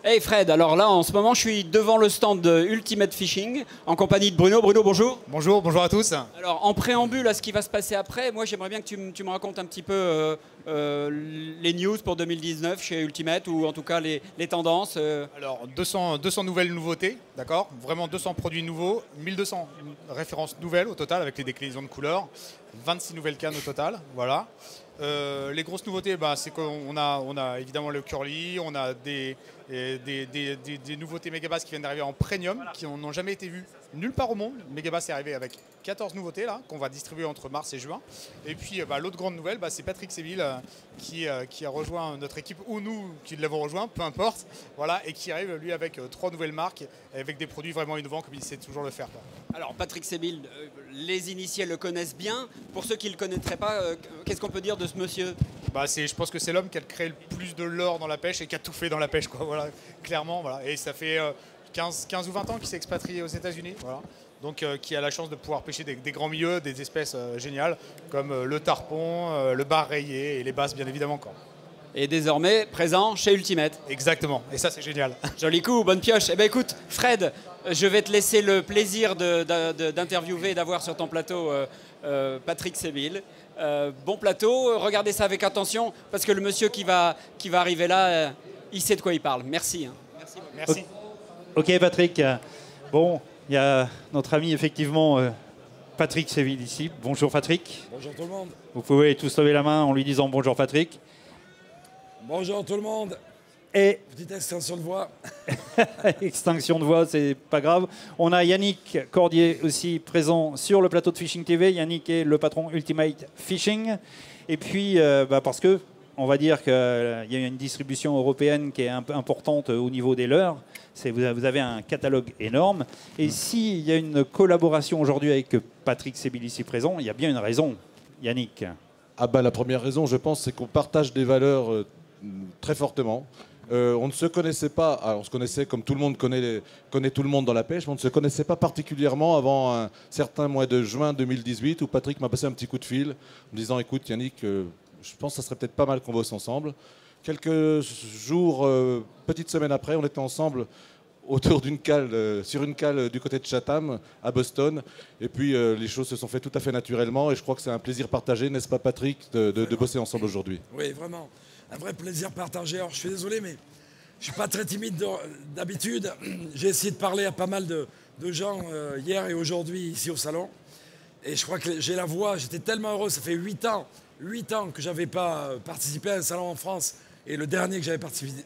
Hey Fred, alors là en ce moment je suis devant le stand de Ultimate Fishing en compagnie de Bruno. Bruno, bonjour. Bonjour, bonjour à tous. Alors en préambule à ce qui va se passer après, moi j'aimerais bien que tu me racontes un petit peu les news pour 2019 chez Ultimate, ou en tout cas les tendances. Alors 200 nouvelles nouveautés, d'accord. Vraiment 200 produits nouveaux, 1200 références nouvelles au total avec les déclinaisons de couleurs, 26 nouvelles cannes au total, voilà. Les grosses nouveautés, c'est qu'on a évidemment le curly, on a des nouveautés Megabass qui viennent d'arriver en premium, qui n'ont jamais été vues nulle part au monde. Megabass est arrivé avec 14 nouveautés là, qu'on va distribuer entre mars et juin. Et puis l'autre grande nouvelle, c'est Patrick Séville qui a rejoint notre équipe, ou nous qui l'avons rejoint, peu importe, voilà, et qui arrive lui avec 3 nouvelles marques, avec des produits vraiment innovants comme il sait toujours le faire, quoi. Alors Patrick Séville, les initiés le connaissent bien. Pour ceux qui ne le connaîtraient pas, qu'est-ce qu'on peut dire de ce monsieur? Je pense que c'est l'homme qui a créé le plus de l'or dans la pêche et qui a tout fait dans la pêche, quoi, voilà, clairement. Voilà. Et ça fait 15 ou 20 ans qu'il s'est expatrié aux États-Unis, voilà. Donc qui a la chance de pouvoir pêcher des grands milieux, des espèces géniales, comme le tarpon, le bar rayé et les basses, bien évidemment, quoi. Et désormais présent chez Ultimate. Exactement, et ça c'est génial. Joli coup, bonne pioche. Eh bien écoute, Fred, je vais te laisser le plaisir d'interviewer et d'avoir sur ton plateau Patrick Séville. Bon plateau, regardez ça avec attention, parce que le monsieur qui va arriver là, il sait de quoi il parle. Merci. Merci. Ok Patrick, bon, il y a notre ami effectivement Patrick Séville ici. Bonjour Patrick. Bonjour tout le monde. Vous pouvez tous lever la main en lui disant bonjour Patrick. Bonjour tout le monde. Et petite extension de voix. extinction de voix, c'est pas grave. On a Yannick Cordier aussi présent sur le plateau de Fishing TV. Yannick est le patron Ultimate Fishing. Et puis, parce que on va dire qu'il y a une distribution européenne qui est importante au niveau des leurres. Vous avez un catalogue énorme. Et s'il y a une collaboration aujourd'hui avec Patrick Séville ici présent, il y a bien une raison. Yannick. La première raison, je pense, c'est qu'on partage des valeurs très fortement. On ne se connaissait pas, alors on se connaissait comme tout le monde connaît tout le monde dans la pêche, mais on ne se connaissait pas particulièrement avant un certain mois de juin 2018 où Patrick m'a passé un petit coup de fil me disant écoute Yannick, je pense que ça serait peut-être pas mal qu'on bosse ensemble. Quelques jours, petite semaine après, on était ensemble autour d'une cale, sur une cale du côté de Chatham, à Boston. Et puis les choses se sont faites tout à fait naturellement et je crois que c'est un plaisir partagé, n'est-ce pas Patrick, de bosser ensemble aujourd'hui? Oui, vraiment. Un vrai plaisir partagé. Alors je suis désolé, mais je ne suis pas très timide d'habitude. J'ai essayé de parler à pas mal de gens hier et aujourd'hui ici au salon. Et je crois que j'ai la voix, j'étais tellement heureux, ça fait 8 ans que je n'avais pas participé à un salon en France. Et le dernier que j'avais participé,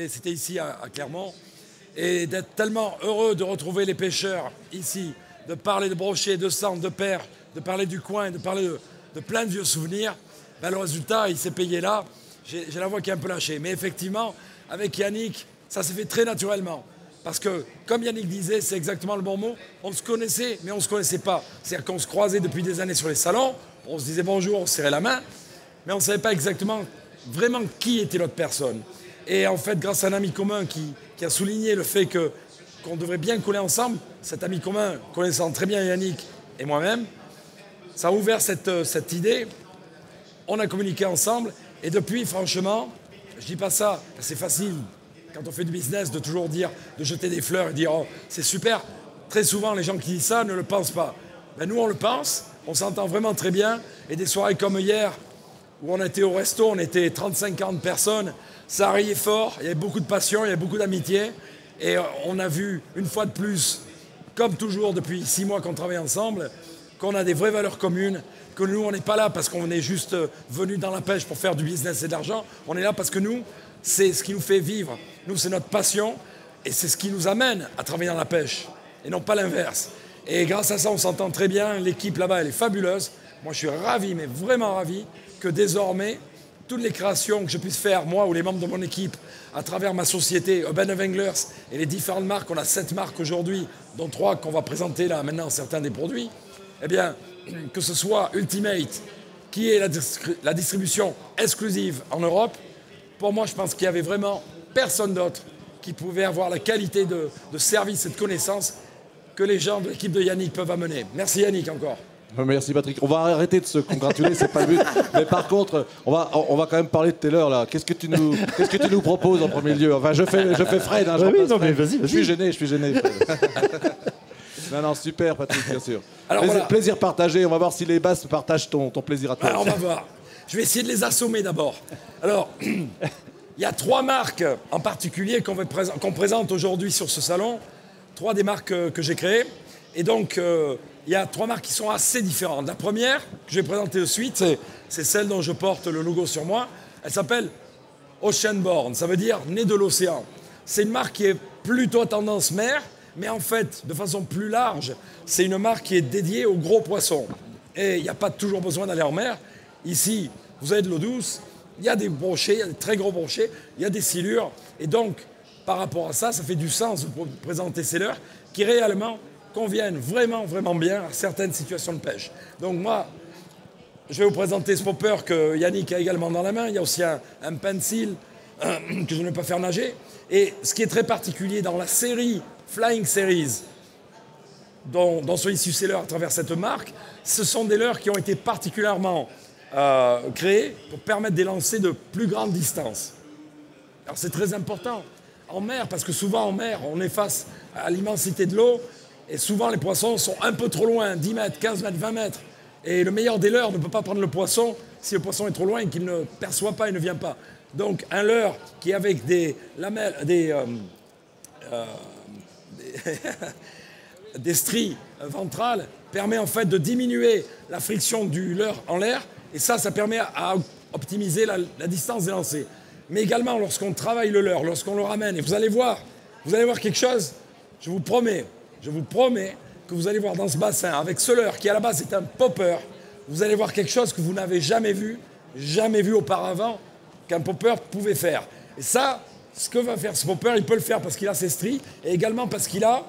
c'était ici à Clermont. Et d'être tellement heureux de retrouver les pêcheurs ici, de parler de brochets, de centres, de perches, de parler du coin, de parler de plein de vieux souvenirs. Le résultat, il s'est payé là. J'ai la voix qui est un peu lâchée. Mais effectivement, avec Yannick, ça s'est fait très naturellement. Parce que, comme Yannick disait, c'est exactement le bon mot, on se connaissait, mais on ne se connaissait pas. C'est-à-dire qu'on se croisait depuis des années sur les salons, on se disait bonjour, on se serrait la main, mais on ne savait pas exactement, vraiment, qui était l'autre personne. Et en fait, grâce à un ami commun qui a souligné le fait qu'on devrait bien coller ensemble, cet ami commun, connaissant très bien Yannick et moi-même, ça a ouvert cette idée, on a communiqué ensemble, et depuis, franchement, je dis pas ça, c'est facile, quand on fait du business, de toujours dire, de jeter des fleurs et dire « Oh, c'est super ». Très souvent, les gens qui disent ça ne le pensent pas. Nous, on le pense, on s'entend vraiment très bien. Et des soirées comme hier, où on était au resto, on était 35-40 personnes, ça riait fort, il y avait beaucoup de passion, il y avait beaucoup d'amitié. Et on a vu, une fois de plus, comme toujours depuis 6 mois qu'on travaille ensemble, qu'on a des vraies valeurs communes, que nous, on n'est pas là parce qu'on est juste venus dans la pêche pour faire du business et de l'argent. On est là parce que nous, c'est ce qui nous fait vivre. Nous, c'est notre passion et c'est ce qui nous amène à travailler dans la pêche et non pas l'inverse. Et grâce à ça, on s'entend très bien. L'équipe là-bas, elle est fabuleuse. Moi, je suis ravi, mais vraiment ravi, que désormais, toutes les créations que je puisse faire, moi ou les membres de mon équipe, à travers ma société Urban Anglers et les différentes marques, on a 7 marques aujourd'hui, dont 3 qu'on va présenter là maintenant, certains des produits, eh bien, que ce soit Ultimate, qui est la distribution exclusive en Europe, pour moi, je pense qu'il n'y avait vraiment personne d'autre qui pouvait avoir la qualité de service et de connaissance que les gens de l'équipe de Yannick peuvent amener. Merci Yannick encore. Merci Patrick. On va arrêter de se congratuler, c'est pas le but. Mais par contre, on va quand même parler de Taylor là. Qu'est-ce que tu nous proposes en premier lieu? Enfin, je fais Fred. Hein, oui, non, mais vas-y. Je suis gêné. Fred. Non, super Patrick, bien sûr. Alors, plaisir partagé. On va voir si les basses partagent ton plaisir à toi. Alors, on va voir. Je vais essayer de les assommer d'abord. Alors, il y a 3 marques en particulier qu'on présente aujourd'hui sur ce salon. 3 des marques que j'ai créées. Et donc, il y a 3 marques qui sont assez différentes. La première, que je vais présenter de suite, c'est celle dont je porte le logo sur moi. Elle s'appelle Oceanborn, ça veut dire né de l'océan. C'est une marque qui est plutôt à tendance mer, mais en fait, de façon plus large, c'est une marque qui est dédiée aux gros poissons. Et il n'y a pas toujours besoin d'aller en mer. Ici, vous avez de l'eau douce, il y a des brochets, il y a des très gros brochets, il y a des silures. Et donc, par rapport à ça, ça fait du sens de présenter ces leurres qui réellement conviennent vraiment, vraiment bien à certaines situations de pêche. Donc moi, je vais vous présenter ce popper que Yannick a également dans la main. Il y a aussi un pencil que je ne vais pas faire nager. Et ce qui est très particulier dans la série Flying Series, dont sont issus ces leurres à travers cette marque, ce sont des leurres qui ont été particulièrement créés pour permettre des lancers de plus grande distance. Alors c'est très important en mer, parce que souvent en mer, on est face à l'immensité de l'eau, et souvent les poissons sont un peu trop loin, 10 mètres, 15 mètres, 20 mètres. Et le meilleur des leurres ne peut pas prendre le poisson si le poisson est trop loin et qu'il ne perçoit pas et ne vient pas. Donc un leurre qui est avec des lamelles, des stries ventrales permet en fait de diminuer la friction du leurre en l'air, et ça permet à optimiser la distance des lancers. Mais également lorsqu'on travaille le leurre, lorsqu'on le ramène, et vous allez voir quelque chose, je vous promets que vous allez voir dans ce bassin, avec ce leurre qui à la base est un popper, vous allez voir quelque chose que vous n'avez jamais vu auparavant, qu'un popper pouvait faire. Et ça, ce que va faire ce popper, il peut le faire parce qu'il a ses stries, et également parce qu'il a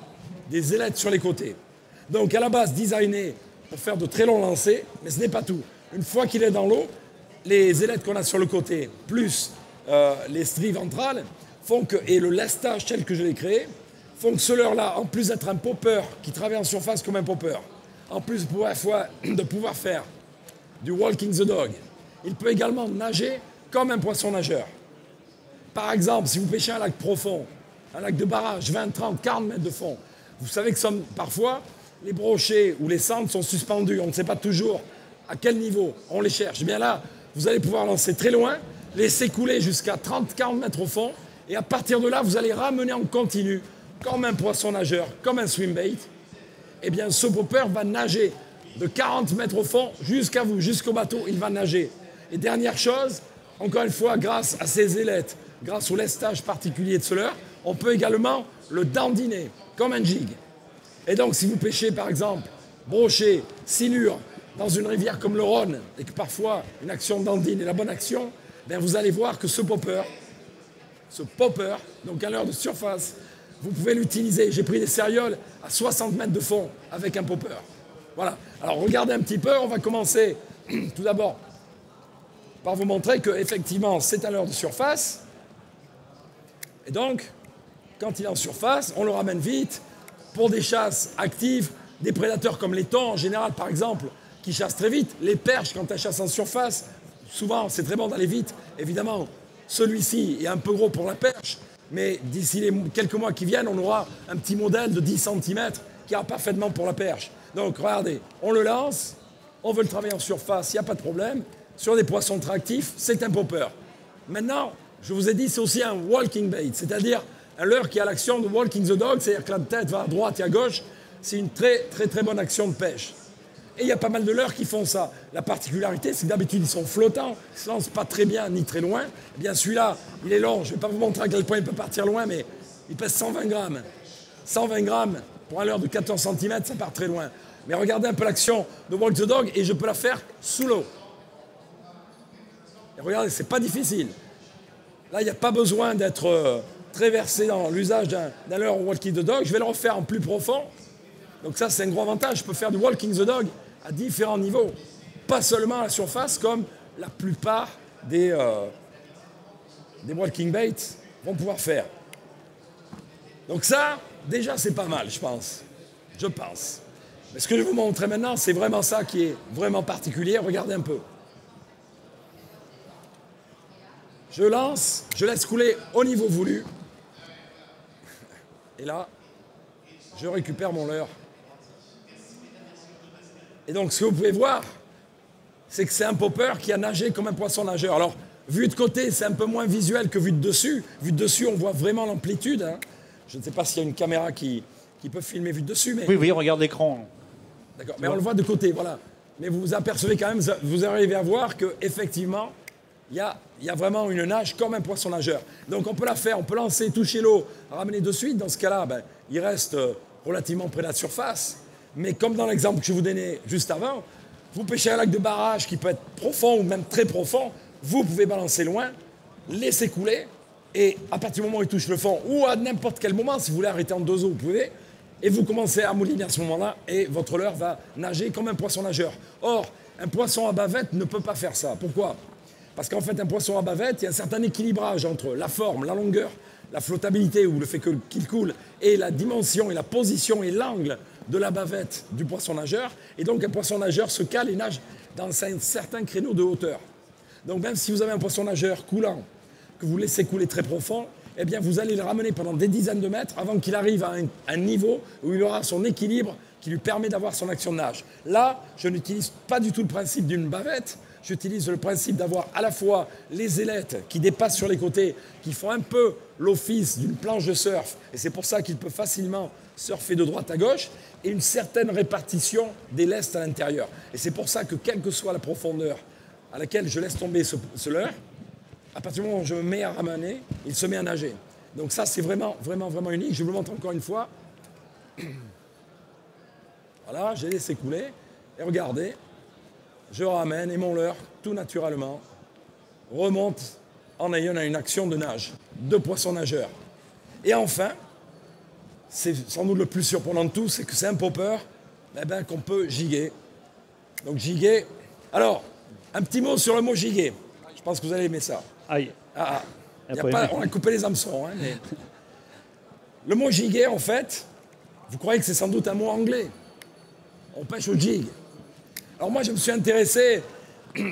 des ailettes sur les côtés. Donc à la base designé pour faire de très longs lancers, mais ce n'est pas tout. Une fois qu'il est dans l'eau, les ailettes qu'on a sur le côté, plus les stries ventrales, font que, et le lestage tel que je l'ai créé, font que ce leurre-là, en plus d'être un popper qui travaille en surface comme un popper, en plus de pouvoir faire du walking the dog, il peut également nager comme un poisson nageur. Par exemple, si vous pêchez un lac profond, un lac de barrage, 20, 30, 40 mètres de fond, vous savez que parfois, les brochets ou les cendres sont suspendus. On ne sait pas toujours à quel niveau on les cherche. Eh bien là, vous allez pouvoir lancer très loin, laisser couler jusqu'à 30-40 mètres au fond, et à partir de là, vous allez ramener en continu, comme un poisson nageur, comme un swimbait. Eh bien, ce popper va nager de 40 mètres au fond jusqu'à vous, jusqu'au bateau, il va nager. Et dernière chose, encore une fois, grâce à ces ailettes, grâce au lestage particulier de ce leurre, on peut également le dandiner, comme un jig. Et donc, si vous pêchez, par exemple, brochet, silure, dans une rivière comme le Rhône, et que parfois une action dandine est la bonne action, bien vous allez voir que ce popper, donc un leurre de surface, vous pouvez l'utiliser. J'ai pris des sérioles à 60 mètres de fond avec un popper. Voilà. Alors, regardez un petit peu. On va commencer tout d'abord par vous montrer qu'effectivement, c'est un leurre de surface. Et donc, quand il est en surface, on le ramène vite pour des chasses actives, des prédateurs comme les thons, en général, par exemple, qui chassent très vite. Les perches, quand elles chassent en surface, souvent, c'est très bon d'aller vite. Évidemment, celui-ci est un peu gros pour la perche, mais d'ici les quelques mois qui viennent, on aura un petit modèle de 10 cm qui ira parfaitement pour la perche. Donc, regardez, on le lance, on veut le travailler en surface, il n'y a pas de problème. Sur des poissons très actifs, c'est un popper. Maintenant, je vous ai dit, c'est aussi un walking bait, c'est-à-dire un leurre qui a l'action de walking the dog, c'est-à-dire que la tête va à droite et à gauche. C'est une très, très, très bonne action de pêche. Et il y a pas mal de leurres qui font ça. La particularité, c'est que d'habitude, ils sont flottants, ils ne se lancent pas très bien ni très loin. Eh bien, celui-là, il est long. Je ne vais pas vous montrer à quel point il peut partir loin, mais il pèse 120 grammes. 120 grammes, pour un leurre de 14 cm, ça part très loin. Mais regardez un peu l'action de Walk the Dog, et je peux la faire sous l'eau. Et regardez, c'est pas difficile. Là, il n'y a pas besoin d'être très versé dans l'usage d'un leurre Walking the Dog. Je vais le refaire en plus profond. Donc ça, c'est un gros avantage. Je peux faire du Walking the Dog à différents niveaux. Pas seulement à la surface, comme la plupart des walking baits vont pouvoir faire. Donc ça, déjà, c'est pas mal, je pense. Mais ce que je vais vous montrer maintenant, c'est vraiment ça qui est vraiment particulier. Regardez un peu. Je lance, je laisse couler au niveau voulu. Et là, je récupère mon leurre. Et donc, ce que vous pouvez voir, c'est que c'est un popper qui a nagé comme un poisson nageur. Alors, vu de côté, c'est un peu moins visuel que vu de dessus. Vu de dessus, on voit vraiment l'amplitude. Hein. Je ne sais pas s'il y a une caméra qui peut filmer vu de dessus. Mais... Oui, regarde l'écran. D'accord, mais on le voit de côté, voilà. Mais vous vous apercevez quand même, vous arrivez à voir qu'effectivement, il y a vraiment une nage comme un poisson nageur. Donc on peut la faire, on peut lancer, toucher l'eau, ramener de suite. Dans ce cas-là, ben, il reste relativement près de la surface. Mais comme dans l'exemple que je vous donnais juste avant, vous pêchez un lac de barrage qui peut être profond ou même très profond, vous pouvez balancer loin, laisser couler, et à partir du moment où il touche le fond, ou à n'importe quel moment, si vous voulez arrêter en 2 eaux, vous pouvez, et vous commencez à mouliner à ce moment-là, et votre leurre va nager comme un poisson nageur. Or, un poisson à bavette ne peut pas faire ça. Pourquoi ? Parce qu'en fait, un poisson à bavette, il y a un certain équilibrage entre la forme, la longueur, la flottabilité ou le fait qu'il coule, et la dimension, et la position, et l'angle de la bavette du poisson nageur. Et donc, un poisson nageur se cale et nage dans un certain créneau de hauteur. Donc, même si vous avez un poisson nageur coulant, que vous laissez couler très profond, eh bien, vous allez le ramener pendant des dizaines de mètres avant qu'il arrive à un niveau où il aura son équilibre qui lui permet d'avoir son action de nage. Là, je n'utilise pas du tout le principe d'une bavette. J'utilise le principe d'avoir à la fois les ailettes qui dépassent sur les côtés, qui font un peu l'office d'une planche de surf, et c'est pour ça qu'il peut facilement surfer de droite à gauche, et une certaine répartition des lestes à l'intérieur. Et c'est pour ça que, quelle que soit la profondeur à laquelle je laisse tomber ce leurre, à partir du moment où je me mets à ramener, il se met à nager. Donc ça, c'est vraiment, vraiment, vraiment unique. Je vous le montre encore une fois. Voilà, j'ai laissé couler. Et regardez, je ramène et mon leurre, tout naturellement, remonte en ayant une action de nage, de poisson nageur. Et enfin, c'est sans doute le plus surprenant de tout, c'est que c'est un popper qu'on peut giguer. Donc giguer. Alors, un petit mot sur le mot giguer. Je pense que vous allez aimer ça. Aïe. On a coupé les hameçons. Hein, mais... Le mot giguer, en fait, vous croyez que c'est sans doute un mot anglais. On pêche au jig. Alors moi, je me suis intéressé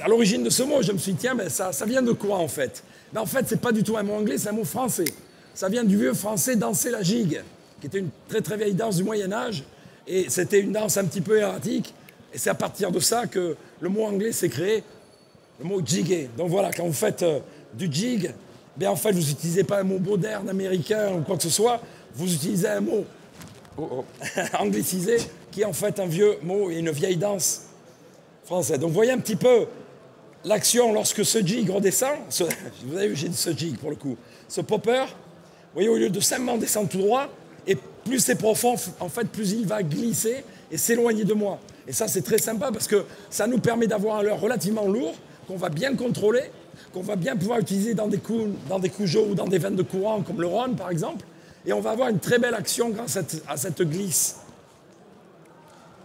à l'origine de ce mot. Je me suis dit, tiens, ça vient de quoi, en fait ? En fait, c'est pas du tout un mot anglais, c'est un mot français. Ça vient du vieux français danser la gigue, qui était une très très vieille danse du Moyen-Âge. Et c'était une danse un petit peu erratique. Et c'est à partir de ça que le mot anglais s'est créé, le mot jigger. Donc voilà, quand vous faites du jig, en fait, vous n'utilisez pas un mot moderne, américain ou quoi que ce soit. Vous utilisez un mot anglicisé, qui est en fait un vieux mot et une vieille danse française. Donc vous voyez un petit peu l'action lorsque ce jig redescend. Vous avez vu, j'ai dit ce jig pour le coup. Ce popper, vous voyez, au lieu de simplement descendre tout droit, et plus c'est profond, en fait, plus il va glisser et s'éloigner de moi. Et ça, c'est très sympa parce que ça nous permet d'avoir un leurre relativement lourd, qu'on va bien contrôler, qu'on va bien pouvoir utiliser dans des coups chauds ou dans des veines de courant, comme le Rhône, par exemple. Et on va avoir une très belle action grâce à cette glisse.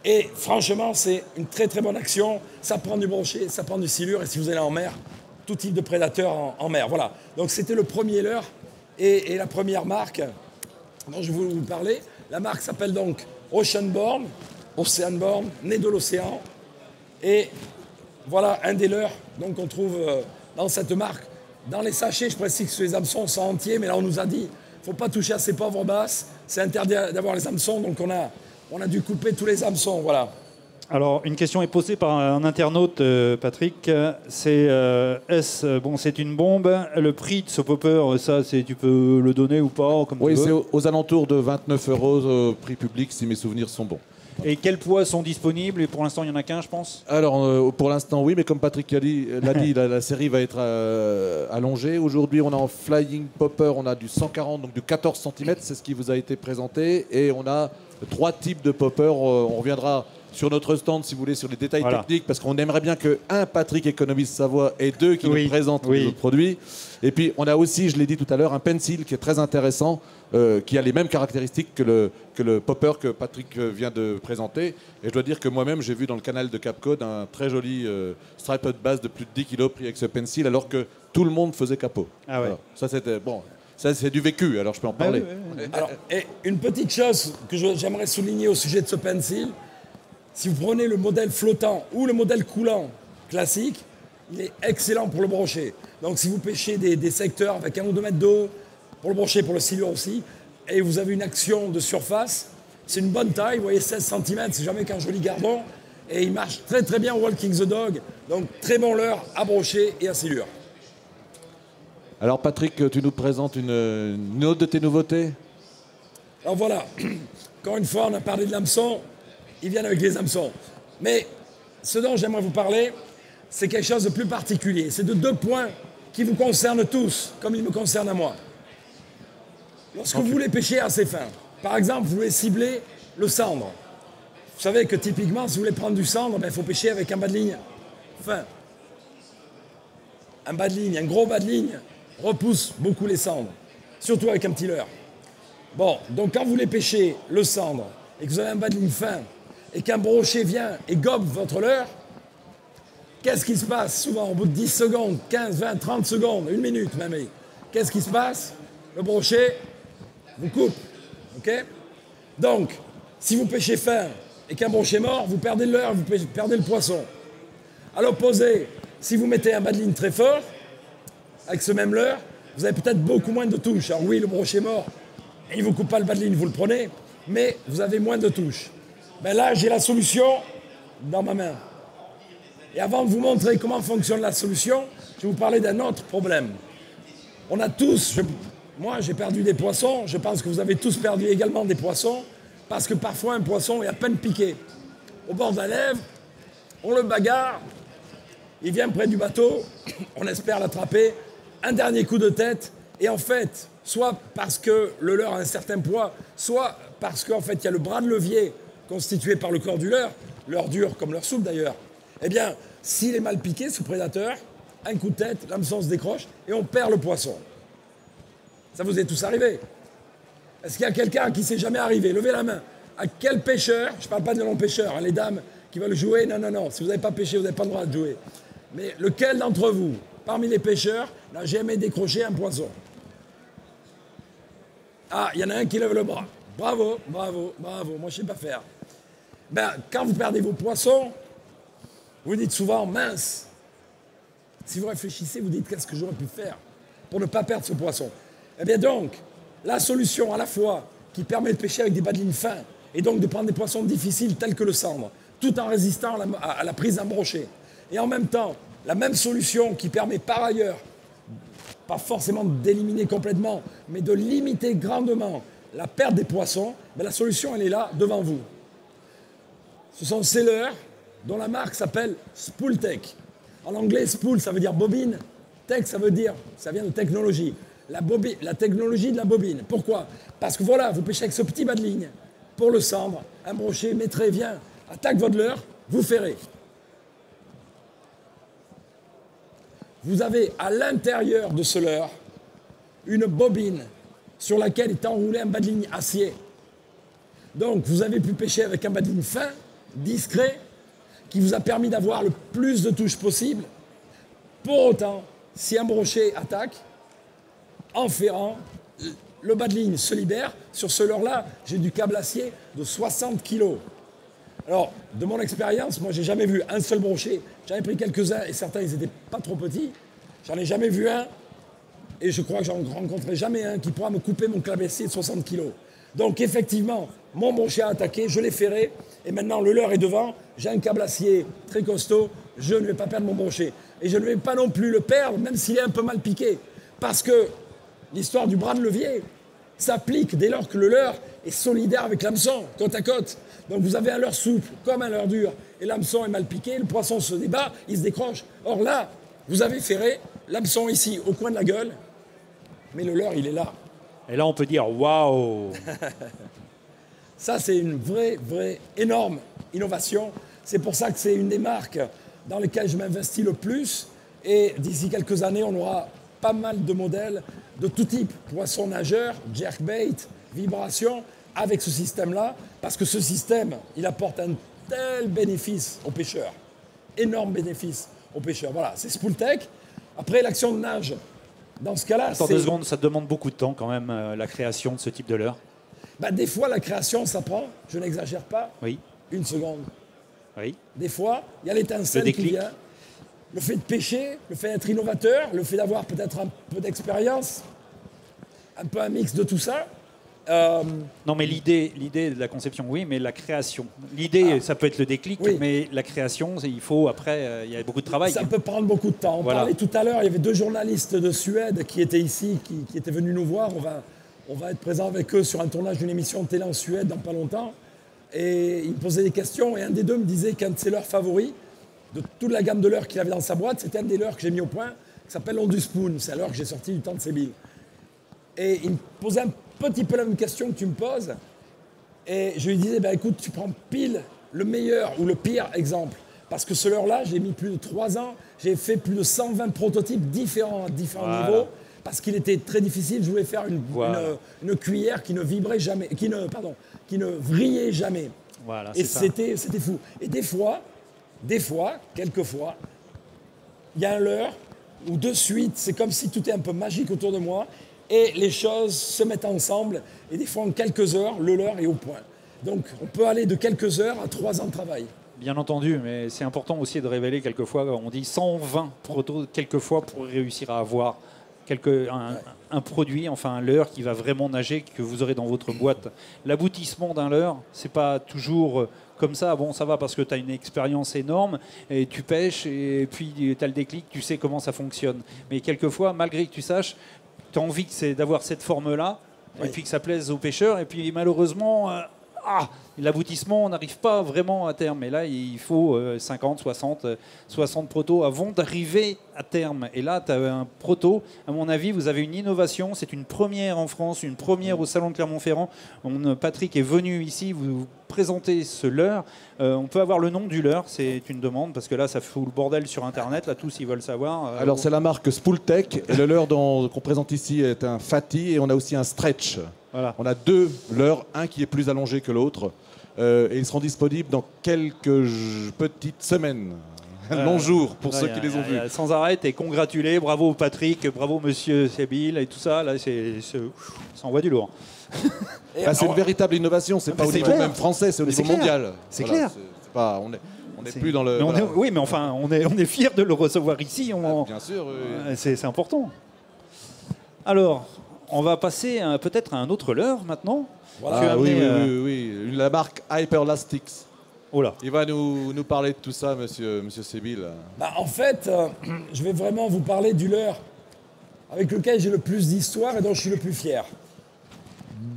Et franchement, c'est une très très bonne action. Ça prend du brochet, ça prend du silure. Et si vous allez en mer, tout type de prédateur en mer. Voilà. Donc c'était le premier leurre et la première marque dont je voulais vous parler. La marque s'appelle donc Oceanborn, né de l'océan. Et voilà un des leurres qu'on trouve dans cette marque. Dans les sachets, je précise que les hameçons sont entiers, mais là on nous a dit, il ne faut pas toucher à ces pauvres basses. C'est interdit d'avoir les hameçons, donc on a dû couper tous les hameçons, voilà. Alors, une question est posée par un internaute, Patrick. C'est c'est une bombe. Le prix de ce popper, ça, tu peux le donner ou pas comme Oui, tu veux. c'est aux alentours de 29 € prix public, si mes souvenirs sont bons. Et quels poids sont disponibles? Et pour l'instant, il n'y en a qu'un, je pense. Alors, pour l'instant, oui, mais comme Patrick l'a dit, la série va être allongée. Aujourd'hui, on a en Flying Popper, on a du 140, donc du 14 cm, c'est ce qui vous a été présenté. Et on a 3 types de popper. On reviendra sur notre stand, si vous voulez, sur les détails techniques, parce qu'on aimerait bien que Patrick économise sa voix et 2 qui nous présentent les autres produits. Et puis, on a aussi, je l'ai dit tout à l'heure, un pencil qui est très intéressant, qui a les mêmes caractéristiques que le popper que Patrick vient de présenter. Et je dois dire que moi-même, j'ai vu dans le canal de Capcode un très joli striped bass de plus de 10 kg pris avec ce pencil, alors que tout le monde faisait capot. Ah ouais. Alors, ça, c'était bon. Ça, c'est du vécu, alors je peux en parler. Alors, et une petite chose que j'aimerais souligner au sujet de ce pencil, Si vous prenez le modèle flottant ou le modèle coulant classique, il est excellent pour le brochet. Donc si vous pêchez des secteurs avec 1 ou 2 mètres d'eau, pour le brochet, pour le silure aussi, et vous avez une action de surface, c'est une bonne taille, vous voyez 16 cm, c'est jamais qu'un joli gardon, et il marche très très bien au Walking the Dog, donc très bon leurre à brochet et à silure. Alors Patrick, tu nous présentes une autre de tes nouveautés? Alors voilà, encore une fois, on a parlé de l'hameçon, ils viennent avec les hameçons. Mais ce dont j'aimerais vous parler, c'est quelque chose de plus particulier. C'est de 2 points qui vous concernent tous, comme ils me concernent à moi. Lorsque vous voulez pêcher assez fin, par exemple, vous voulez cibler le cendre. Vous savez que typiquement, si vous voulez prendre du cendre, il faut pêcher avec un bas de ligne fin. Un bas de ligne, un gros bas de ligne repousse beaucoup les cendres, surtout avec un petit leurre. Bon, donc quand vous voulez pêcher le cendre et que vous avez un bas de ligne fin et qu'un brochet vient et gobe votre leurre, qu'est-ce qui se passe souvent au bout de 10 secondes, 15, 20, 30 secondes, 1 minute même? Qu'est-ce qui se passe? Le brochet vous coupe. Okay? Donc, si vous pêchez fin et qu'un brochet mort, vous perdez le leurre, vous perdez le poisson. À l'opposé, si vous mettez un bas de ligne très fort, avec ce même leurre, vous avez peut-être beaucoup moins de touches. Alors oui, le brochet mort, il ne vous coupe pas le bas de ligne, vous le prenez, mais vous avez moins de touches. Ben là, j'ai la solution dans ma main. Et avant de vous montrer comment fonctionne la solution, je vais vous parler d'un autre problème. On a tous, moi j'ai perdu des poissons, je pense que vous avez tous perdu également des poissons, parce que parfois un poisson est à peine piqué. Au bord de la lèvre, on le bagarre, il vient près du bateau, on espère l'attraper, un dernier coup de tête, et en fait, soit parce que le leurre a un certain poids, soit parce qu'en fait il y a le bras de levier constitué par le corps du leurre dur comme leur soupe d'ailleurs, eh bien, s'il est mal piqué, ce prédateur, un coup de tête, l'hameçon se décroche et on perd le poisson. Ça vous est tous arrivé? Est-ce qu'il y a quelqu'un qui ne s'est jamais arrivé? Levez la main. À quel pêcheur, je ne parle pas de non-pêcheurs, hein, les dames qui veulent jouer, non, si vous n'avez pas pêché, vous n'avez pas le droit de jouer. Mais lequel d'entre vous, parmi les pêcheurs, n'a jamais décroché un poisson? Ah, il y en a un qui lève le bras. Bravo, moi je ne sais pas faire. Ben, quand vous perdez vos poissons, vous dites souvent, mince. Si vous réfléchissez, vous dites, qu'est-ce que j'aurais pu faire pour ne pas perdre ce poisson? Eh bien donc, la solution à la fois qui permet de pêcher avec des bas de ligne fins et donc de prendre des poissons difficiles tels que le cendre, tout en résistant à la prise d'un brochet. Et en même temps, la même solution qui permet par ailleurs, pas forcément d'éliminer complètement, mais de limiter grandement la perte des poissons, mais la solution elle est là, devant vous. Ce sont ces leurres dont la marque s'appelle Spooltech. En anglais, spool, ça veut dire bobine. Tech, ça vient de technologie. La technologie de la bobine. Pourquoi? Parce que voilà, vous pêchez avec ce petit bas de ligne. Pour le cendre, un brochet, maîtré, vient, attaque votre leurre, vous ferrez. Vous avez à l'intérieur de ce leurre une bobine sur laquelle est enroulé un bas de ligne acier. Donc, vous avez pu pêcher avec un bas de ligne fin, discret, qui vous a permis d'avoir le plus de touches possible. Pour autant, si un brochet attaque, en ferrant, le bas de ligne se libère. Sur ce leurre-là, j'ai du câble acier de 60 kg. Alors, de mon expérience, moi, j'ai jamais vu un seul brochet. J'en ai pris quelques-uns et certains, ils n'étaient pas trop petits. J'en ai jamais vu un. Et je crois que j'en rencontrerai jamais un qui pourra me couper mon câble acier de 60 kg. Donc, effectivement, mon brochet a attaqué, je l'ai ferré. Et maintenant, le leurre est devant. J'ai un câble acier très costaud. Je ne vais pas perdre mon brochet. Et je ne vais pas non plus le perdre, même s'il est un peu mal piqué. Parce que l'histoire du bras de levier s'applique dès lors que le leurre est solidaire avec l'hameçon, côte à côte. Donc vous avez un leurre souple comme un leurre dur, et l'hameçon est mal piqué, le poisson se débat, il se décroche. Or là, vous avez ferré l'hameçon ici, au coin de la gueule, mais le leurre, il est là. Et là, on peut dire waouh. Ça, c'est une vraie, énorme innovation. C'est pour ça que c'est une des marques dans lesquelles je m'investis le plus. Et d'ici quelques années, on aura pas mal de modèles de tout type. Poisson nageur, jerkbait, vibration, avec ce système-là. Parce que ce système, il apporte un tel bénéfice aux pêcheurs. Énorme bénéfice aux pêcheurs. Voilà, c'est Spooltech. Après, l'action de nage. Dans ce cas-là, Attends 2 secondes, ça demande beaucoup de temps quand même, la création de ce type de leurre. Bah, des fois, la création, ça prend, je n'exagère pas, Oui. 1 seconde. Oui. Des fois, il y a l'étincelle Le qui déclic. vient. Le fait de pêcher, le fait d'être innovateur, le fait d'avoir peut-être un peu d'expérience, un peu un mix de tout ça. Non, mais l'idée de la conception, oui, mais la création. L'idée, ça peut être le déclic, Oui. mais la création, il faut après, il y a beaucoup de travail. Ça peut prendre beaucoup de temps. On Voilà. parlait tout à l'heure, il y avait 2 journalistes de Suède qui étaient ici, qui étaient venus nous voir. On va être présent avec eux sur un tournage d'une émission de télé en Suède dans pas longtemps. Et ils me posaient des questions et un des deux me disait qu'un de ses leurres favoris, de toute la gamme de leurres qu'il avait dans sa boîte, c'était un des leurres que j'ai mis au point, qui s'appelle l'On du Spoon. C'est un leurre que j'ai sorti du temps de Sébille. Et il me posait un petit peu la même question que tu me poses. Et je lui disais, écoute, tu prends pile le meilleur ou le pire exemple. Parce que ce leurre-là, j'ai mis plus de 3 ans, j'ai fait plus de 120 prototypes différents à différents Voilà. niveaux, parce qu'il était très difficile. Je voulais faire Voilà. une cuillère qui ne vibrait jamais, qui ne vrillait jamais. Voilà, Et c'est ça. c'était fou. Et quelquefois, il y a un leurre où de suite, c'est comme si tout est un peu magique autour de moi et les choses se mettent ensemble. Et des fois, en quelques heures, le leurre est au point. Donc, on peut aller de quelques heures à 3 ans de travail. Bien entendu, mais c'est important aussi de révéler quelquefois, on dit 120 protos quelquefois pour réussir à avoir un produit, enfin un leurre qui va vraiment nager, que vous aurez dans votre boîte. L'aboutissement d'un leurre, c'est pas toujours comme ça. Bon, ça va parce que tu as une expérience énorme et tu pêches et puis tu as le déclic, tu sais comment ça fonctionne. Mais quelquefois, malgré que tu saches, tu as envie d'avoir cette forme-là Oui. et puis que ça plaise aux pêcheurs. Et puis malheureusement, l'aboutissement, on n'arrive pas vraiment à terme. Et là, il faut 50, 60 protos avant d'arriver à terme. Et là, tu as un proto. À mon avis, vous avez une innovation. C'est une première en France, une première au Salon de Clermont-Ferrand. Patrick est venu ici vous présenter ce leurre. On peut avoir le nom du leurre, c'est une demande, parce que là, ça fout le bordel sur Internet. Là, tous, ils veulent savoir. Alors c'est la marque Spooltech et le leurre qu'on présente ici est un fatty et on a aussi un stretch. Voilà. On a 2 leurres, un qui est plus allongé que l'autre et ils seront disponibles dans quelques petites semaines. Long jour pour ceux qui les ont vus. Sans arrêt, et congratulé, bravo Patrick, bravo Monsieur Sébille et tout ça. Là, ça envoie du lourd. Et C'est une véritable innovation, c'est pas au c'est niveau clair. même français, c'est au Mais niveau c'est clair. mondial. C'est clair. c'est pas, on n'est plus dans le. Mais voilà. oui, mais enfin, on est fiers de le recevoir ici. Bien sûr. Oui. C'est important. Alors, on va passer peut-être à un autre leurre maintenant. Voilà. Tu as Oui, amené, oui. La marque Hyperlastics. Oh là. Il va nous parler de tout ça, monsieur Sébille. En fait, je vais vraiment vous parler du leurre avec lequel j'ai le plus d'histoire et dont je suis le plus fier.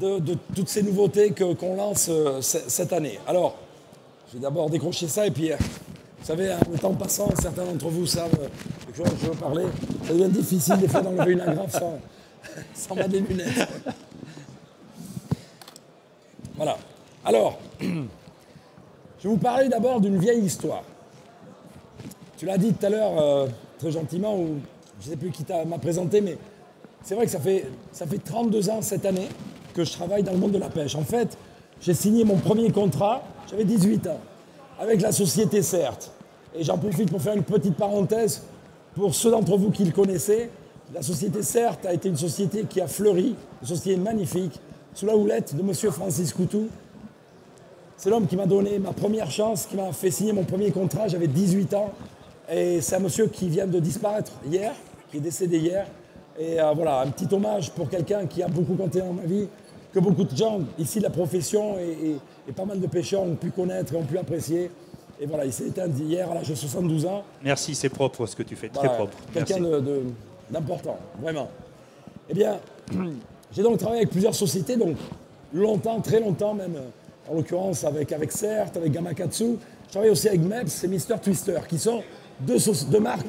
De toutes ces nouveautés qu'on lance cette année. Alors, je vais d'abord décrocher ça et puis, vous savez, le temps passant, certains d'entre vous savent que je veux parler. Ça devient difficile des fois d'enlever une agrafe sans mettre des lunettes. Voilà. Alors, je vais vous parler d'abord d'une vieille histoire. Tu l'as dit tout à l'heure, très gentiment, ou je ne sais plus qui m'a présenté, mais c'est vrai que ça fait 32 ans cette année que je travaille dans le monde de la pêche. En fait, j'ai signé mon premier contrat, j'avais 18 ans, avec la société CERT. Et j'en profite pour faire une petite parenthèse pour ceux d'entre vous qui le connaissaient. La société CERT a été une société qui a fleuri, une société magnifique, sous la houlette de M. Francis Coutou. C'est l'homme qui m'a donné ma première chance, qui m'a fait signer mon premier contrat. J'avais 18 ans. Et c'est un monsieur qui vient de disparaître hier, qui est décédé hier. Et voilà, un petit hommage pour quelqu'un qui a beaucoup compté dans ma vie, que beaucoup de gens ici de la profession et pas mal de pêcheurs ont pu connaître et ont pu apprécier. Et voilà, il s'est éteint hier à l'âge de 72 ans. Merci, c'est propre ce que tu fais, très Voilà, propre. quelqu'un Merci. d'important, vraiment. Eh bien, j'ai donc travaillé avec plusieurs sociétés, donc longtemps, très longtemps même, en l'occurrence avec CERT, avec Gamakatsu. Je travaille aussi avec MEPS et Mr Twister, qui sont deux marques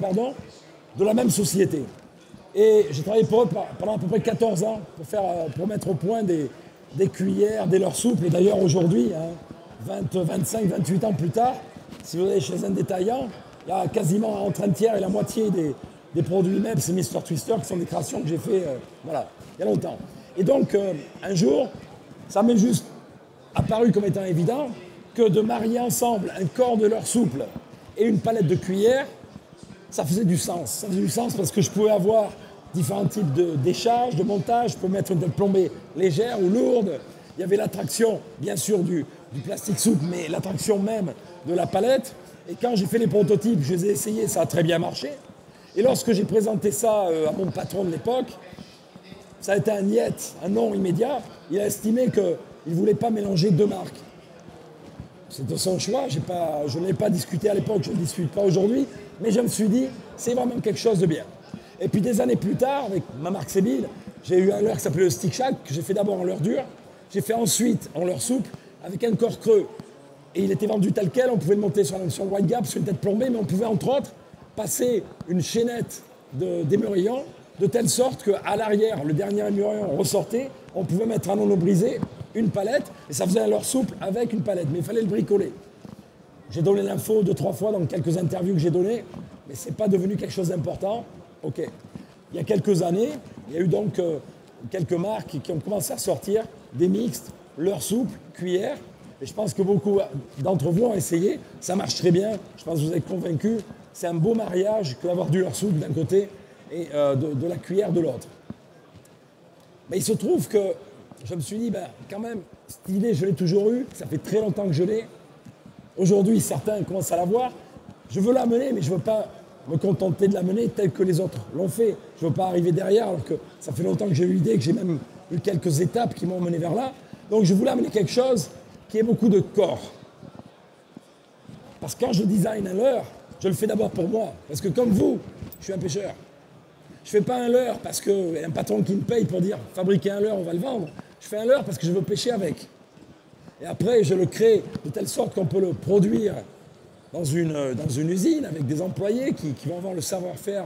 de la même société. Et j'ai travaillé pour eux pendant à peu près 14 ans pour mettre au point des cuillères, des leurres souples. Et d'ailleurs aujourd'hui, 25, 28 ans plus tard, si vous allez chez un détaillant, il y a quasiment entre un tiers et la moitié des produits MEPS et Mr Twister qui sont des créations que j'ai fait il y a longtemps. Et donc un jour, ça m'est juste apparu comme étant évident que de marier ensemble un corps de leurre souple et une palette de cuillères, ça faisait du sens. Ça faisait du sens parce que je pouvais avoir différents types de décharges, de montage. Je pouvais mettre une plombée légère ou lourde. Il y avait l'attraction, bien sûr, du plastique souple, mais l'attraction même de la palette. Et quand j'ai fait les prototypes, je les ai essayés, ça a très bien marché. Et lorsque j'ai présenté ça à mon patron de l'époque, ça a été un niet, un non immédiat. Il a estimé qu'il ne voulait pas mélanger deux marques. C'était son choix, je ne l'ai pas discuté à l'époque, je ne le discute pas aujourd'hui, mais je me suis dit, c'est vraiment quelque chose de bien. Et puis des années plus tard, avec ma marque Sebile, j'ai eu un leurre qui s'appelait le Stick Shack, que j'ai fait d'abord en leurre dur, j'ai fait ensuite en leurre souple, avec un corps creux. Et il était vendu tel quel, on pouvait le monter sur le White Gap, sur une tête plombée, mais on pouvait entre autres passer une chaînette d'émurillon, de telle sorte qu'à l'arrière, le dernier émurillon ressortait, on pouvait mettre un nono brisé, une palette, et ça faisait un leurre souple avec une palette, mais il fallait le bricoler. J'ai donné l'info 2-3 fois dans quelques interviews que j'ai données, mais ce n'est pas devenu quelque chose d'important. Ok. Il y a quelques années, il y a eu donc quelques marques qui ont commencé à sortir des mixtes, leurre souple, cuillère, et je pense que beaucoup d'entre vous ont essayé, ça marche très bien, je pense que vous êtes convaincus, c'est un beau mariage que d'avoir du leurre souple d'un côté et de la cuillère de l'autre. Mais il se trouve que je me suis dit, ben, quand même, cette idée, je l'ai toujours eue, ça fait très longtemps que je l'ai. Aujourd'hui, certains commencent à la voir. Je veux la mener, mais je ne veux pas me contenter de la mener telle que les autres l'ont fait. Je ne veux pas arriver derrière, alors que ça fait longtemps que j'ai eu l'idée, que j'ai même eu quelques étapes qui m'ont mené vers là. Donc je voulais amener quelque chose qui ait beaucoup de corps. Parce que quand je design un leurre, je le fais d'abord pour moi. Parce que comme vous, je suis un pêcheur. Je ne fais pas un leurre parce qu'il y a un patron qui me paye pour dire « fabriquer un leurre, on va le vendre ». Je fais un leurre parce que je veux pêcher avec. Et après, je le crée de telle sorte qu'on peut le produire dans une usine avec des employés qui vont avoir le savoir-faire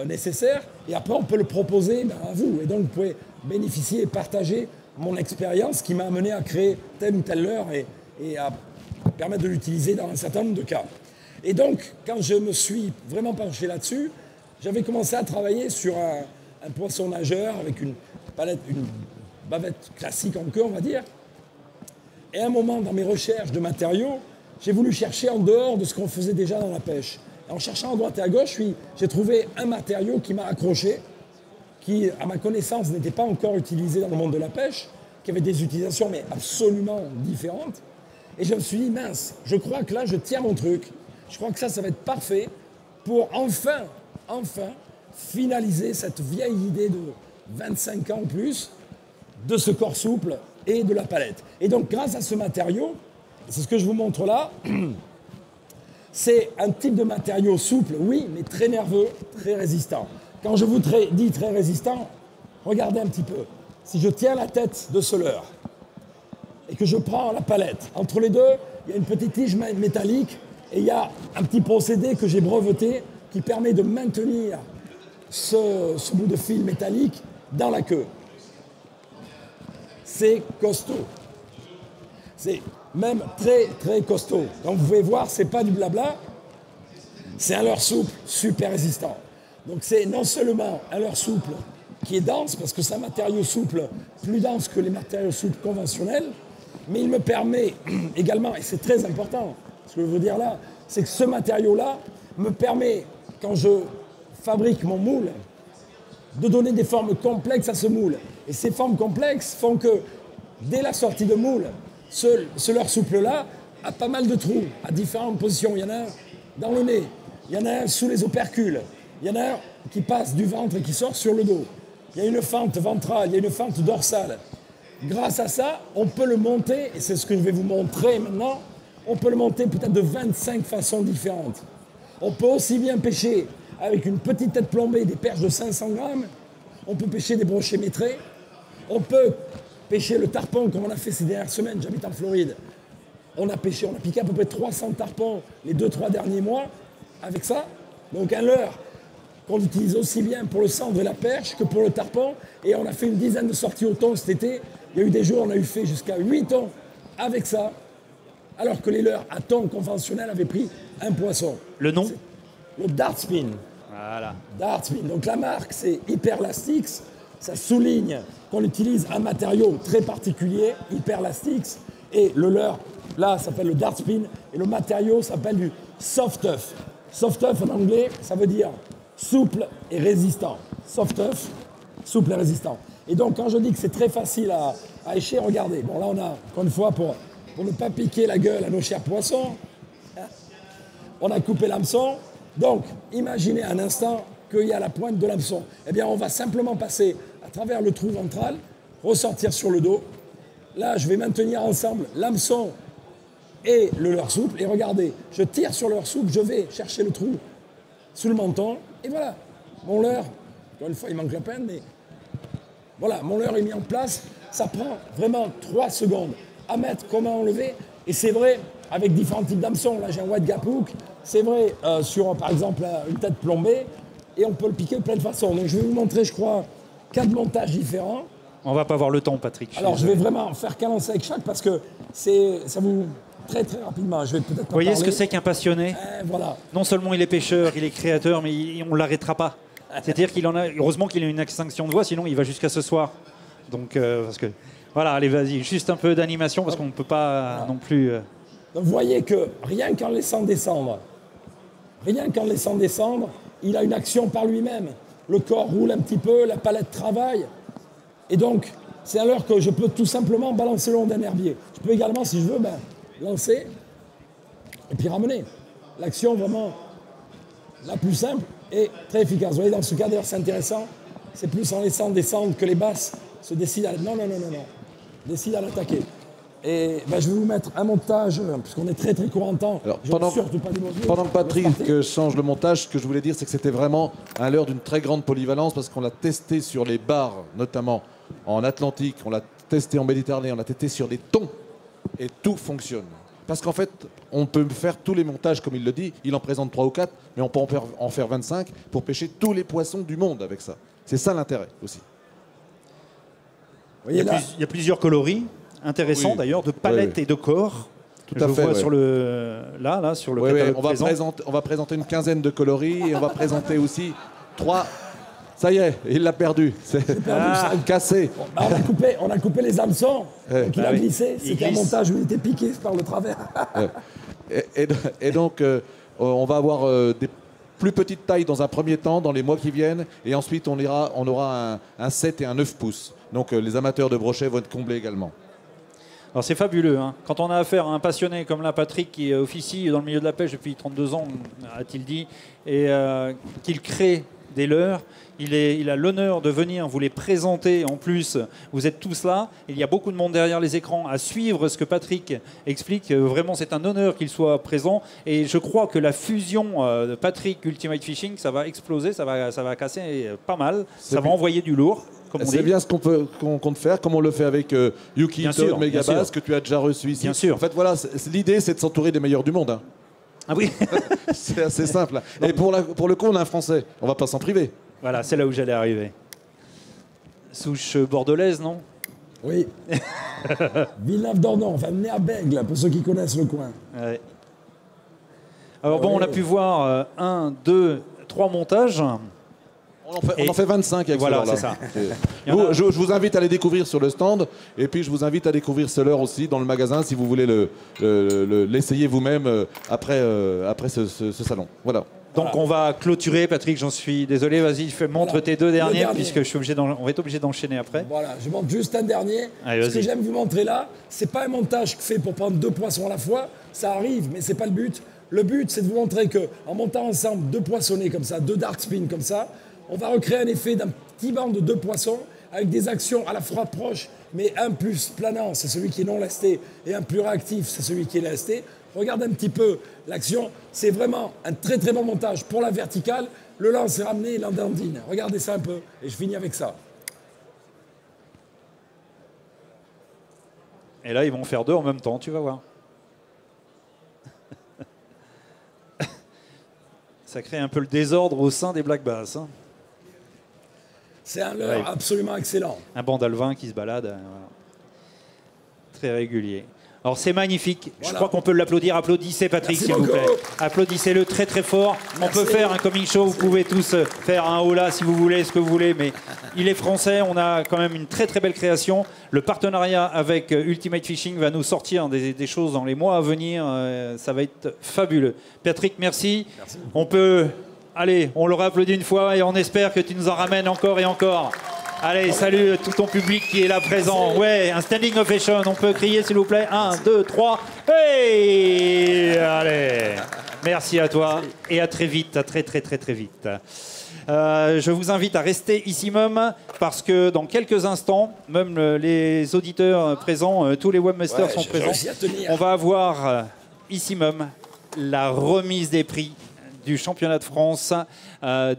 nécessaire. Et après, on peut le proposer à vous. Et donc, vous pouvez bénéficier et partager mon expérience qui m'a amené à créer tel ou tel leurre et à permettre de l'utiliser dans un certain nombre de cas. Et donc, quand je me suis vraiment penché là-dessus, j'avais commencé à travailler sur un poisson nageur avec une bavette classique en queue, on va dire. Et à un moment, dans mes recherches de matériaux, j'ai voulu chercher en dehors de ce qu'on faisait déjà dans la pêche. Et en cherchant à droite et à gauche, j'ai trouvé un matériau qui m'a accroché, qui, à ma connaissance, n'était pas encore utilisé dans le monde de la pêche, qui avait des utilisations, mais absolument différentes. Et je me suis dit, mince, je crois que là, je tiens mon truc. Je crois que ça va être parfait pour enfin finaliser cette vieille idée de 25 ans ou plus de ce corps souple et de la palette. Et donc, grâce à ce matériau, c'est ce que je vous montre là, c'est un type de matériau souple, oui, mais très nerveux, très résistant. Quand je vous dis très résistant, regardez un petit peu. Si je tiens la tête de ce leurre et que je prends la palette, entre les deux, il y a une petite tige métallique et il y a un petit procédé que j'ai breveté qui permet de maintenir ce bout de fil métallique dans la queue. C'est costaud. C'est même très, très costaud. Donc vous pouvez voir, ce n'est pas du blabla, c'est un leurre souple super résistant. Donc c'est non seulement un leurre souple qui est dense, parce que c'est un matériau souple plus dense que les matériaux souples conventionnels, mais il me permet également, et c'est très important, ce que je veux dire là, c'est que ce matériau-là me permet, quand je fabrique mon moule, de donner des formes complexes à ce moule. Et ces formes complexes font que, dès la sortie de moule, ce leurre souple-là a pas mal de trous, à différentes positions. Il y en a un dans le nez, il y en a un sous les opercules, il y en a un qui passe du ventre et qui sort sur le dos. Il y a une fente ventrale, il y a une fente dorsale. Grâce à ça, on peut le monter, et c'est ce que je vais vous montrer maintenant, on peut le monter peut-être de 25 façons différentes. On peut aussi bien pêcher avec une petite tête plombée, des perches de 500 grammes, on peut pêcher des brochets mètrés, on peut pêcher le tarpon comme on a fait ces dernières semaines, j'habite en Floride. On a piqué à peu près 300 tarpons les 2-3 derniers mois avec ça. Donc un leurre qu'on utilise aussi bien pour le cendre et la perche que pour le tarpon. Et on a fait une dizaine de sorties au thon cet été. Il y a eu des jours où on a eu fait jusqu'à 8 thons avec ça, alors que les leurres à thon conventionnels avaient pris un poisson. Le nom ? Le Dartspin. Voilà. Dartspin. Donc la marque, c'est Hyperlastix. Ça souligne qu'on utilise un matériau très particulier, Hyperlastix. Et le leurre, là, s'appelle le Dartspin. Et le matériau s'appelle du Soft Tough. Soft Tough, en anglais, ça veut dire souple et résistant. Soft Tough, souple et résistant. Et donc, quand je dis que c'est très facile à écher, regardez. Bon, là, on a, encore une fois, pour ne pas piquer la gueule à nos chers poissons, hein, on a coupé l'hameçon. Donc, imaginez un instant qu'il y a la pointe de l'hameçon. Eh bien, on va simplement passer à travers le trou ventral, ressortir sur le dos. Là, je vais maintenir ensemble l'hameçon et le leurre souple. Et regardez, je tire sur le leurre souple, je vais chercher le trou sous le menton. Et voilà, mon leurre, encore une fois, il manque la peine, mais voilà, mon leurre est mis en place. Ça prend vraiment 3 secondes à mettre, comment enlever. Et c'est vrai, avec différents types d'hameçons. Là, j'ai un white gap hook. C'est vrai sur, par exemple, une tête plombée. Et on peut le piquer de plein de façons. Donc, je vais vous montrer, je crois, 4 montages différents. On va pas avoir le temps, Patrick. Alors, je vais vraiment faire qu'un lancer avec chaque parce que ça vous... Très, très rapidement. Je vais peut-être pas Vous voyez parler. ce que c'est qu'un passionné? Voilà. Non seulement il est pêcheur, il est créateur, mais on ne l'arrêtera pas. C'est-à-dire qu'il en a... Heureusement qu'il a une extinction de voix, sinon il va jusqu'à ce soir. Donc, parce que... Voilà, allez, vas-y. Juste un peu d'animation, parce qu'on ne peut pas non plus... Donc, vous voyez que rien qu'en laissant descendre, il a une action par lui-même. Le corps roule un petit peu, la palette travaille. Et donc, c'est à l'heure que je peux tout simplement balancer le long d'un herbier. Je peux également, si je veux, lancer et puis ramener. L'action vraiment la plus simple et très efficace. Vous voyez, dans ce cas, d'ailleurs, c'est intéressant. C'est plus en laissant descendre que les basses se décident à... Non. Décident à l'attaquer. Et je vais vous mettre un montage, puisqu'on est très très court en temps. Alors, Je ne veux surtout pas démontrer. pendant que Patrick change le montage, ce que je voulais dire, c'est que c'était vraiment un leurre d'une très grande polyvalence parce qu'on l'a testé sur les bars, notamment en Atlantique, on l'a testé en Méditerranée, on l'a testé sur des thons et tout fonctionne. Parce qu'en fait, on peut faire tous les montages comme il le dit, il en présente 3 ou 4, mais on peut en faire 25 pour pêcher tous les poissons du monde avec ça. C'est ça l'intérêt aussi. Il y a plusieurs coloris intéressants d'ailleurs, de palettes et de corps. Tout à fait. Vois sur le sur le catalogue présent. On va présenter une quinzaine de coloris et on va présenter aussi 3. Ça y est, il l'a perdu. C'est cassé. On a coupé les hameçons. Donc il a glissé. C'était un montage où il était piqué par le travers. Et donc, on va avoir des plus petites tailles dans un premier temps, dans les mois qui viennent. Et ensuite, on aura un 7 et un 9 pouces. Donc, les amateurs de brochet vont être comblés également. Alors c'est fabuleux, hein. Quand on a affaire à un passionné comme là, Patrick, qui officie dans le milieu de la pêche depuis 32 ans, a-t-il dit, et qu'il crée des leurres, il a l'honneur de venir vous les présenter. En plus, vous êtes tous là. Il y a beaucoup de monde derrière les écrans à suivre ce que Patrick explique. Vraiment, c'est un honneur qu'il soit présent. Et je crois que la fusion de Patrick Ultimate Fishing, ça va exploser, ça va casser pas mal. Ça va envoyer du lourd. C'est bien ce qu'on compte faire, comme on le fait avec Yuki Ito, Megabass, que tu as déjà reçu ici. Bien sûr. En fait, voilà, l'idée, c'est de s'entourer des meilleurs du monde. Hein. Ah oui. C'est assez simple. Et pour le coup, on a un Français. On va pas s'en priver. Voilà, c'est là où j'allais arriver. Souche bordelaise, non? Oui. Villeneuve-d'Ornon, enfin né à Bègle, pour ceux qui connaissent le coin. Ouais. Alors bon, on a pu voir 1, 2, 3 montages. On en fait 25 avec voilà, ce c'est leurre-là. Je vous invite à les découvrir sur le stand. Et puis, je vous invite à découvrir ce leurre aussi dans le magasin si vous voulez l'essayer vous-même après ce salon. Voilà. Donc on va clôturer, Patrick, j'en suis désolé, vas-y, montre tes deux derniers, puisque on va être obligé d'enchaîner après. Voilà, je montre juste un dernier. Allez, ce que j'aime vous montrer là, c'est pas un montage fait pour prendre 2 poissons à la fois, ça arrive, mais c'est pas le but. Le but, c'est de vous montrer qu'en montant ensemble 2 poissonnés comme ça, 2 dark spin comme ça, on va recréer un effet d'un petit banc de 2 poissons avec des actions à la fois proches, mais un plus planant, c'est celui qui est non lesté, et un plus réactif, c'est celui qui est lesté. Regardez un petit peu l'action, c'est vraiment un très très bon montage. Pour la verticale, le lance est ramené, il endandine. Regardez ça un peu, et je finis avec ça. Et là, ils vont faire 2 en même temps, tu vas voir. Ça crée un peu le désordre au sein des black bass. Hein. C'est un leurre absolument excellent. Un banc d'alevin qui se balade, voilà. Très régulier. Alors c'est magnifique, voilà. Je crois qu'on peut l'applaudir. Applaudissez Patrick s'il vous plaît. Applaudissez-le très très fort. Merci. On peut faire un coming show, vous pouvez tous faire un haut là si vous voulez, ce que vous voulez, mais il est français, on a quand même une très très belle création. Le partenariat avec Ultimate Fishing va nous sortir des choses dans les mois à venir, ça va être fabuleux. Patrick, merci. On peut, allez, on l'aura applaudi une fois et on espère que tu nous en ramènes encore et encore. Allez, salut tout ton public qui est là présent. Ouais, un standing ovation. On peut crier s'il vous plaît. 1, 2, 3. Hey! Allez. Merci à toi et à très vite, à très vite. Je vous invite à rester ici même parce que dans quelques instants, même les auditeurs présents, tous les webmasters sont présents. On va avoir ici même la remise des prix du championnat de France,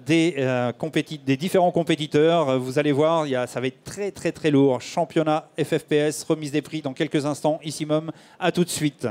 des différents compétiteurs. Vous allez voir, ça va être très lourd. Championnat FFPS, remise des prix dans quelques instants, ici même. À tout de suite.